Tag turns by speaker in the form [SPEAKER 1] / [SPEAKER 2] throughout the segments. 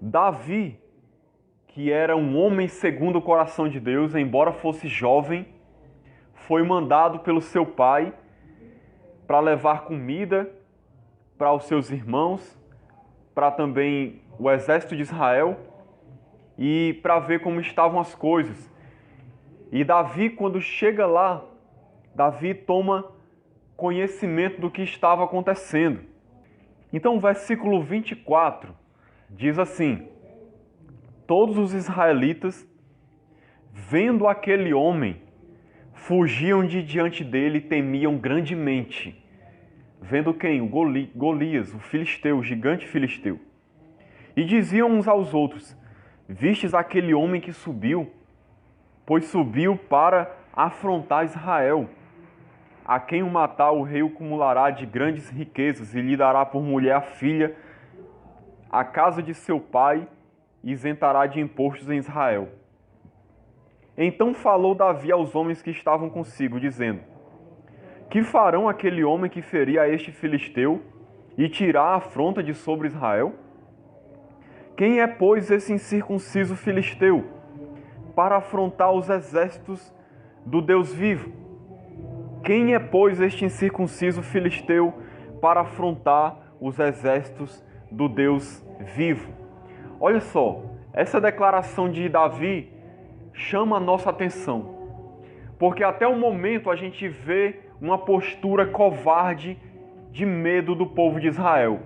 [SPEAKER 1] Davi, que era um homem segundo o coração de Deus, embora fosse jovem, foi mandado pelo seu pai para levar comida para os seus irmãos, para também o exército de Israel e para ver como estavam as coisas. E Davi, quando chega lá, Davi toma conhecimento do que estava acontecendo. Então o versículo 24 diz assim: todos os israelitas, vendo aquele homem, fugiam de diante dele e temiam grandemente. Vendo quem? O Golias, o filisteu, o gigante filisteu. E diziam uns aos outros: vistes aquele homem que subiu? Pois subiu para afrontar Israel. A quem o matar, o rei o acumulará de grandes riquezas e lhe dará por mulher a filha, a casa de seu pai, e isentará de impostos em Israel. Então falou Davi aos homens que estavam consigo, dizendo: que farão aquele homem que ferir a este filisteu e tirar a afronta de sobre Israel? Quem é, pois, esse incircunciso filisteu para afrontar os exércitos do Deus vivo? Quem é, pois, este incircunciso filisteu para afrontar os exércitos do Deus vivo? Olha só, essa declaração de Davi chama a nossa atenção, porque até o momento a gente vê uma postura covarde de medo do povo de Israel.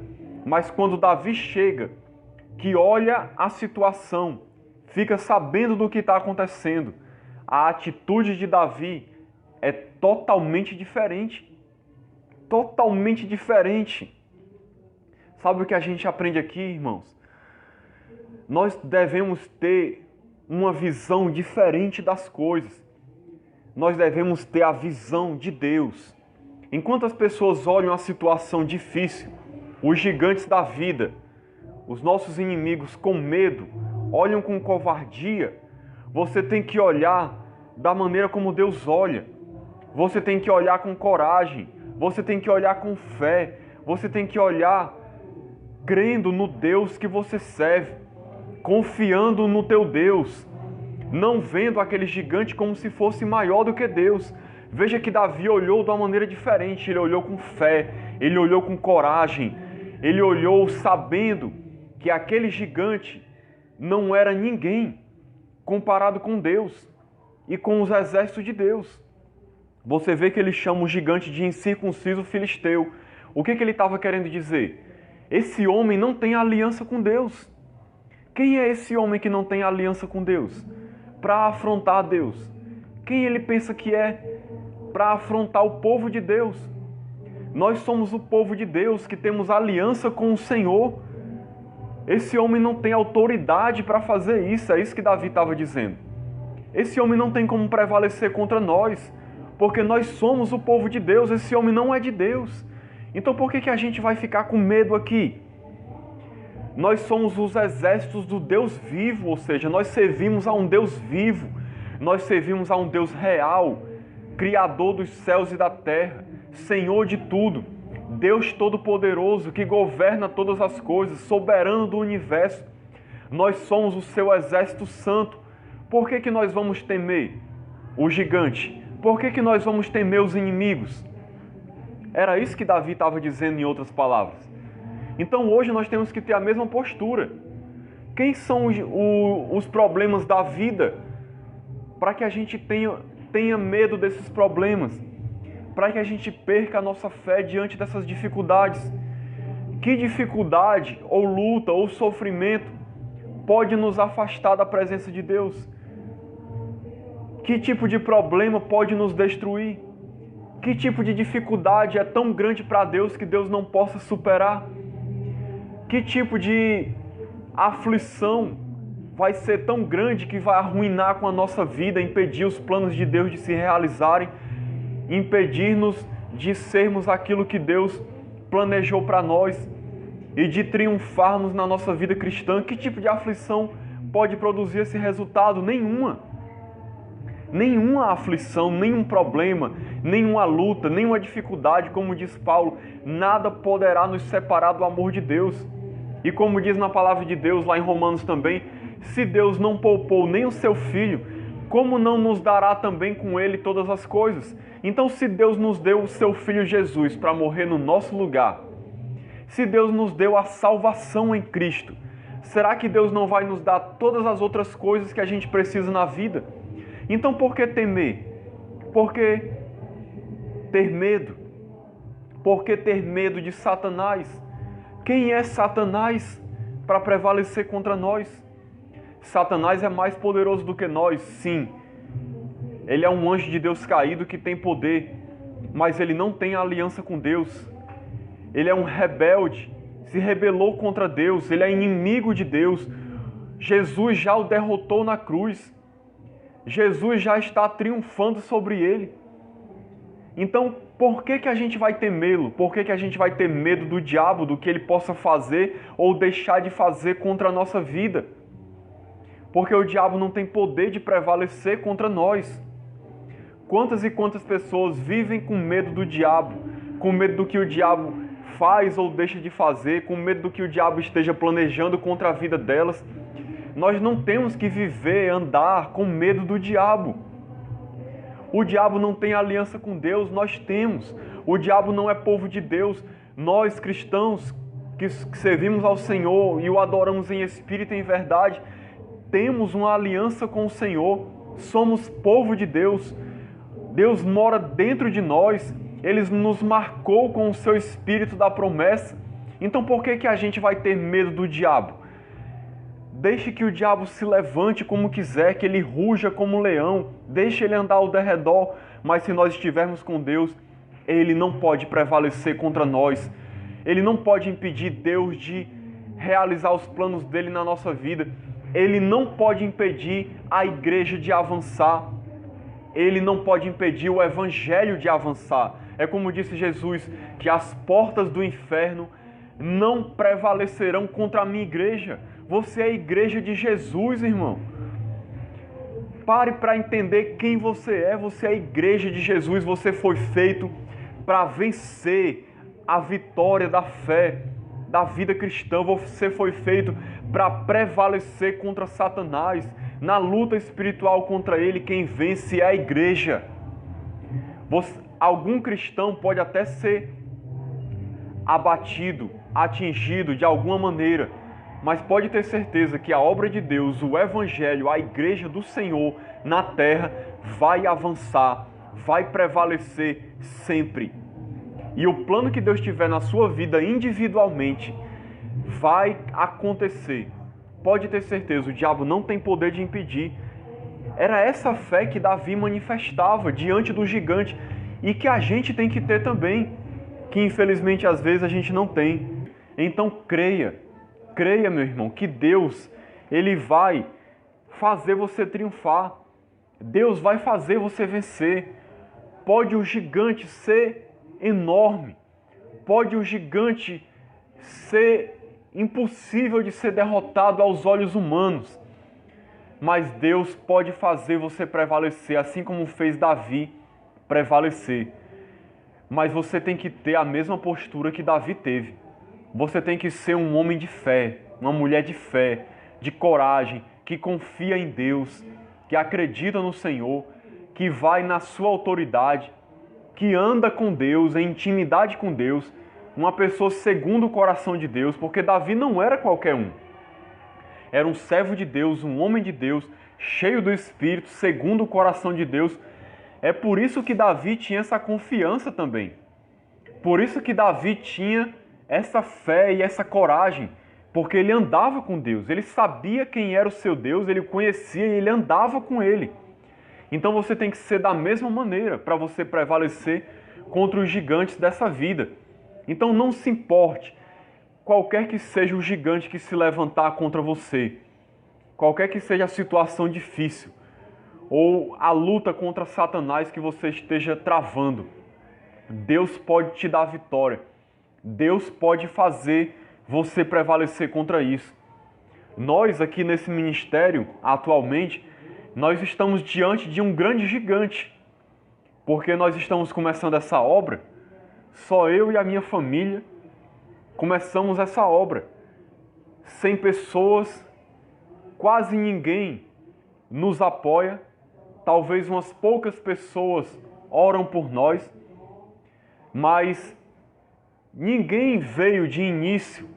[SPEAKER 1] Mas quando Davi chega, que olha a situação, fica sabendo do que está acontecendo, a atitude de Davi é totalmente diferente. Totalmente diferente. Sabe o que a gente aprende aqui, irmãos? Nós devemos ter uma visão diferente das coisas. Nós devemos ter a visão de Deus. Enquanto as pessoas olham a situação difícil, os gigantes da vida, os nossos inimigos com medo, olham com covardia, você tem que olhar da maneira como Deus olha. Você tem que olhar com coragem, você tem que olhar com fé, você tem que olhar crendo no Deus que você serve, confiando no teu Deus, não vendo aquele gigante como se fosse maior do que Deus. Veja que Davi olhou de uma maneira diferente, ele olhou com fé, ele olhou com coragem, ele olhou sabendo que aquele gigante não era ninguém comparado com Deus e com os exércitos de Deus. Você vê que ele chama o gigante de incircunciso filisteu. O que ele estava querendo dizer? Esse homem não tem aliança com Deus. Quem é esse homem que não tem aliança com Deus? Para afrontar Deus. Quem ele pensa que é para afrontar o povo de Deus? Nós somos o povo de Deus que temos aliança com o Senhor. Esse homem não tem autoridade para fazer isso. É isso que Davi estava dizendo. Esse homem não tem como prevalecer contra nós, porque nós somos o povo de Deus, esse homem não é de Deus. Então por que a gente vai ficar com medo aqui? Nós somos os exércitos do Deus vivo, ou seja, nós servimos a um Deus vivo, nós servimos a um Deus real, Criador dos céus e da terra, Senhor de tudo, Deus Todo-Poderoso que governa todas as coisas, soberano do universo. Nós somos o seu exército santo. Por que nós vamos temer o gigante? Por que nós vamos temer os inimigos? Era isso que Davi estava dizendo em outras palavras. Então hoje nós temos que ter a mesma postura. Quem são os problemas da vida? Para que a gente tenha medo desses problemas. Para que a gente perca a nossa fé diante dessas dificuldades. Que dificuldade, ou luta, ou sofrimento pode nos afastar da presença de Deus? Que tipo de problema pode nos destruir? Que tipo de dificuldade é tão grande para Deus que Deus não possa superar? Que tipo de aflição vai ser tão grande que vai arruinar com a nossa vida, impedir os planos de Deus de se realizarem, impedir-nos de sermos aquilo que Deus planejou para nós e de triunfarmos na nossa vida cristã? Que tipo de aflição pode produzir esse resultado? Nenhuma. Nenhuma aflição, nenhum problema, nenhuma luta, nenhuma dificuldade, como diz Paulo, nada poderá nos separar do amor de Deus. E como diz na palavra de Deus, lá em Romanos também, se Deus não poupou nem o seu Filho, como não nos dará também com ele todas as coisas? Então, se Deus nos deu o seu Filho Jesus para morrer no nosso lugar, se Deus nos deu a salvação em Cristo, será que Deus não vai nos dar todas as outras coisas que a gente precisa na vida? Então, por que temer? Por que ter medo? Por que ter medo de Satanás? Quem é Satanás para prevalecer contra nós? Satanás é mais poderoso do que nós, sim. Ele é um anjo de Deus caído que tem poder, mas ele não tem aliança com Deus. Ele é um rebelde, se rebelou contra Deus, ele é inimigo de Deus. Jesus já o derrotou na cruz. Jesus já está triunfando sobre ele. Então, por que a gente vai temê-lo? Por que a gente vai ter medo do diabo, do que ele possa fazer ou deixar de fazer contra a nossa vida? Porque o diabo não tem poder de prevalecer contra nós. Quantas e quantas pessoas vivem com medo do diabo, com medo do que o diabo faz ou deixa de fazer, com medo do que o diabo esteja planejando contra a vida delas? Nós não temos que viver, andar com medo do diabo. O diabo não tem aliança com Deus, nós temos. O diabo não é povo de Deus. Nós, cristãos, que servimos ao Senhor e o adoramos em espírito e em verdade, temos uma aliança com o Senhor. Somos povo de Deus. Deus mora dentro de nós. Ele nos marcou com o seu espírito da promessa. Então por que a gente vai ter medo do diabo? Deixe que o diabo se levante como quiser, que ele ruja como um leão, deixe ele andar ao derredor, mas se nós estivermos com Deus, ele não pode prevalecer contra nós. Ele não pode impedir Deus de realizar os planos dele na nossa vida. Ele não pode impedir a igreja de avançar. Ele não pode impedir o evangelho de avançar. É como disse Jesus, que as portas do inferno não prevalecerão contra a minha igreja. Você é a igreja de Jesus, irmão. Pare para entender quem você é. Você é a igreja de Jesus. Você foi feito para vencer a vitória da fé, da vida cristã. Você foi feito para prevalecer contra Satanás. Na luta espiritual contra ele, quem vence é a igreja. Algum cristão pode até ser abatido, atingido de alguma maneira, mas pode ter certeza que a obra de Deus, o Evangelho, a igreja do Senhor na terra vai avançar, vai prevalecer sempre. E o plano que Deus tiver na sua vida individualmente vai acontecer. Pode ter certeza, o diabo não tem poder de impedir. Era essa fé que Davi manifestava diante do gigante e que a gente tem que ter também, que infelizmente às vezes a gente não tem. Então creia, meu irmão, que Deus, Ele vai fazer você triunfar. Deus vai fazer você vencer. Pode o gigante ser enorme, pode o gigante ser impossível de ser derrotado aos olhos humanos, mas Deus pode fazer você prevalecer, assim como fez Davi prevalecer. Mas você tem que ter a mesma postura que Davi teve. Você tem que ser um homem de fé, uma mulher de fé, de coragem, que confia em Deus, que acredita no Senhor, que vai na sua autoridade, que anda com Deus, em intimidade com Deus, uma pessoa segundo o coração de Deus, porque Davi não era qualquer um. Era um servo de Deus, um homem de Deus, cheio do Espírito, segundo o coração de Deus. É por isso que Davi tinha essa confiança também. Por isso que Davi tinha essa fé e essa coragem, porque ele andava com Deus, ele sabia quem era o seu Deus, ele o conhecia e ele andava com ele. Então você tem que ser da mesma maneira para você prevalecer contra os gigantes dessa vida. Então não se importe, qualquer que seja o gigante que se levantar contra você, qualquer que seja a situação difícil, ou a luta contra Satanás que você esteja travando, Deus pode te dar vitória. Deus pode fazer você prevalecer contra isso. Nós aqui nesse ministério, atualmente, nós estamos diante de um grande gigante, porque nós estamos começando essa obra, só eu e a minha família começamos essa obra. sem pessoas, quase ninguém nos apoia. Talvez umas poucas pessoas oram por nós, mas ninguém veio de início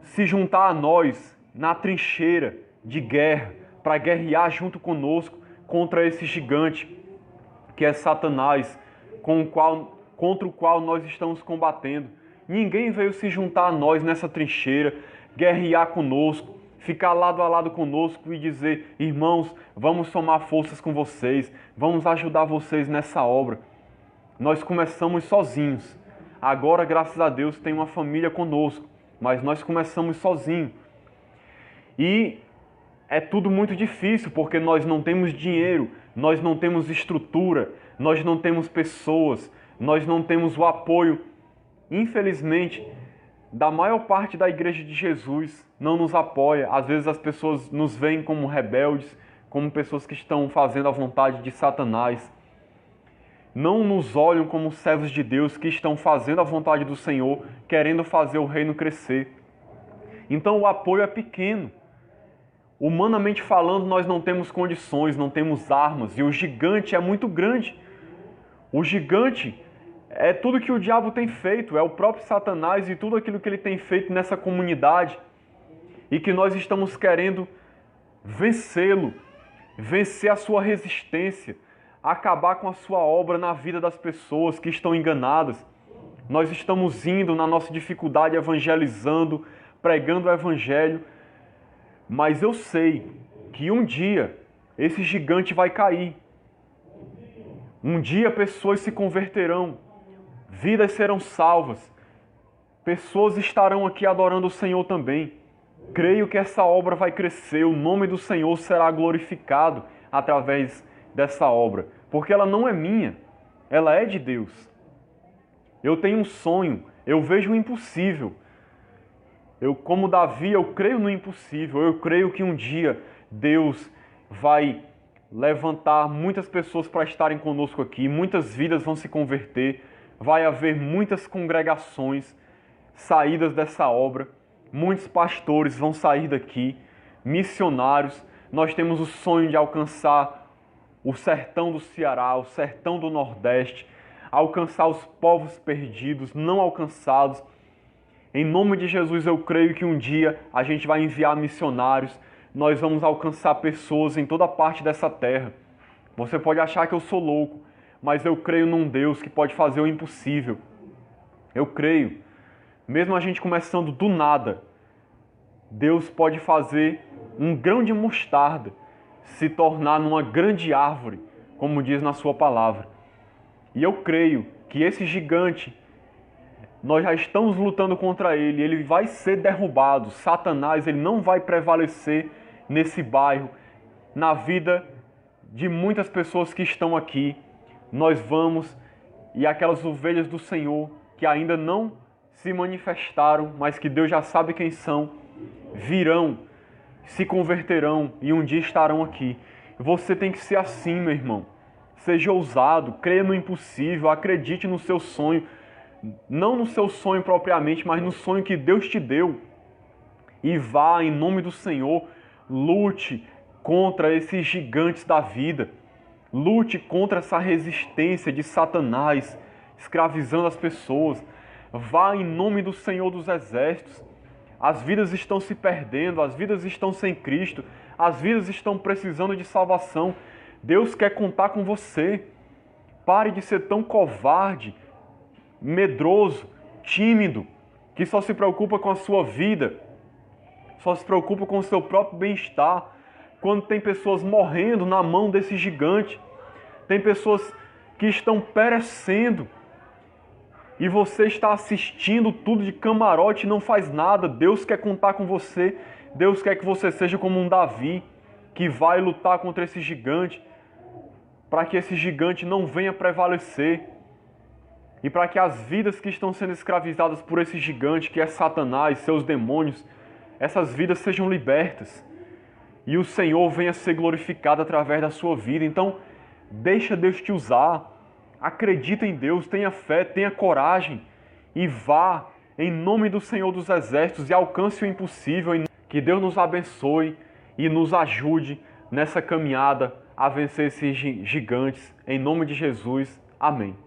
[SPEAKER 1] se juntar a nós na trincheira de guerra, para guerrear junto conosco contra esse gigante que é Satanás, contra o qual nós estamos combatendo. Ninguém veio se juntar a nós nessa trincheira, guerrear conosco, ficar lado a lado conosco e dizer: irmãos, vamos somar forças com vocês, vamos ajudar vocês nessa obra. Nós começamos sozinhos. Agora, graças a Deus, tem uma família conosco, mas nós começamos sozinhos. E é tudo muito difícil, porque nós não temos dinheiro, nós não temos estrutura, nós não temos pessoas, nós não temos o apoio, infelizmente, da maior parte da Igreja de Jesus não nos apoia. Às vezes as pessoas nos veem como rebeldes, como pessoas que estão fazendo a vontade de Satanás. Não nos olham como servos de Deus que estão fazendo a vontade do Senhor, querendo fazer o reino crescer. Então o apoio é pequeno. Humanamente falando, nós não temos condições, não temos armas, e o gigante é muito grande. O gigante é tudo que o diabo tem feito, é o próprio Satanás e tudo aquilo que ele tem feito nessa comunidade, e que nós estamos querendo vencê-lo, vencer a sua resistência, acabar com a sua obra na vida das pessoas que estão enganadas. Nós estamos indo na nossa dificuldade evangelizando, pregando o evangelho, mas eu sei que um dia esse gigante vai cair. Um dia pessoas se converterão, vidas serão salvas, pessoas estarão aqui adorando o Senhor também. Creio que essa obra vai crescer, o nome do Senhor será glorificado através dessa obra, porque ela não é minha, ela é de Deus. Eu tenho um sonho, eu vejo o impossível. Como Davi, eu creio no impossível. Eu creio que um dia Deus vai levantar muitas pessoas para estarem conosco aqui, muitas vidas vão se converter, vai haver muitas congregações saídas dessa obra, muitos pastores vão sair daqui, missionários. Nós temos o sonho de alcançar o sertão do Ceará, o sertão do Nordeste, alcançar os povos perdidos, não alcançados. Em nome de Jesus, eu creio que um dia a gente vai enviar missionários, nós vamos alcançar pessoas em toda parte dessa terra. Você pode achar que eu sou louco, mas eu creio num Deus que pode fazer o impossível. Eu creio, mesmo a gente começando do nada, Deus pode fazer um grão de mostarda se tornar numa grande árvore, como diz na sua palavra. E eu creio que esse gigante, nós já estamos lutando contra ele, ele vai ser derrubado. Satanás, ele não vai prevalecer nesse bairro, na vida de muitas pessoas que estão aqui. Nós vamos, e aquelas ovelhas do Senhor que ainda não se manifestaram, mas que Deus já sabe quem são, virão, se converterão e um dia estarão aqui. Você tem que ser assim, meu irmão. Seja ousado, creia no impossível, acredite no seu sonho. Não no seu sonho propriamente, mas no sonho que Deus te deu. E vá, em nome do Senhor, lute contra esses gigantes da vida. Lute contra essa resistência de Satanás, escravizando as pessoas. Vá em nome do Senhor dos Exércitos. As vidas estão se perdendo, as vidas estão sem Cristo, as vidas estão precisando de salvação. Deus quer contar com você. Pare de ser tão covarde, medroso, tímido, que só se preocupa com a sua vida, só se preocupa com o seu próprio bem-estar, quando tem pessoas morrendo na mão desse gigante, tem pessoas que estão perecendo, e você está assistindo tudo de camarote e não faz nada. Deus quer contar com você, Deus quer que você seja como um Davi, que vai lutar contra esse gigante, para que esse gigante não venha prevalecer, e para que as vidas que estão sendo escravizadas por esse gigante, que é Satanás, seus demônios, essas vidas sejam libertas. E o Senhor venha ser glorificado através da sua vida. Então, deixa Deus te usar. Acredita em Deus, tenha fé, tenha coragem. E vá em nome do Senhor dos Exércitos, e alcance o impossível. Que Deus nos abençoe e nos ajude nessa caminhada a vencer esses gigantes. Em nome de Jesus. Amém.